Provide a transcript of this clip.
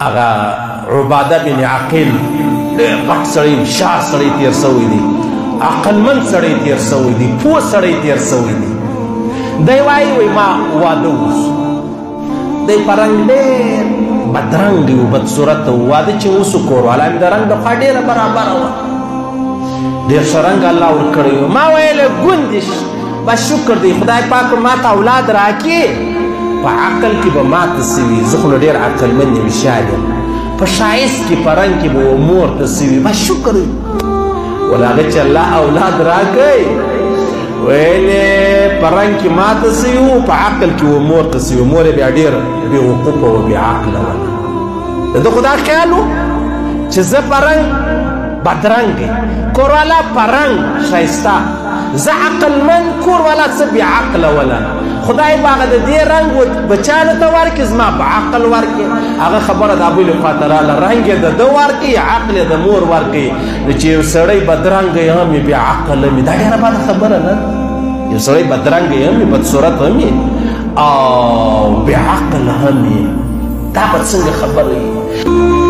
اغا عباده بن عقیل غټ سړی شاه سړی تیر سوی دی عقلمند سړی تیر سوی دی پوه سړی تیر سوی دی دی وایي ما واده وسو دی په رنګ ډېر بدرنګ و بدصورت واده چې وسو کوروالا مې د رنګ د خوا ډېره برابره وه ډېر ښه رنګ الله ورکړی و ما ویل ګوندې بس شکر دی خدای پاک ما ته اولاد راکړي په عقل کې به ماته سوي زه خو نو ډېر عقلمند یم هوښیار یم په ښایست کې په رنګ کې به و مور ته سوي بس شکر وي ول هغه چې الله اولاد راکړی ویلې په رنګ کې ماته سوي وو په عقل کې و مور ته سوي مور یې بیا ډېر بېوقوفه و بېعقله وه د ده خو دا خیال و چې زه په رنګ بدرنګ کوروالا په رنګ ښایسته زه عقلمند کوروالا څه بېعقله وله خدای به هغه د دې رنګ بچانو ته ورکړي زما په عقل ورکړي هغه خبره د ابوی له خواته راغله رنګ یې د ده ورکړي عقل یې د مور ورکړي نو چې یو سړی بدرنګه یې هم وي بېعقله وي دا ډېره بده خبره نه یو سړی بدرنګه یې هم وي بدصورت هم وي او بېعقله هم وي دا به څنګه خبره وي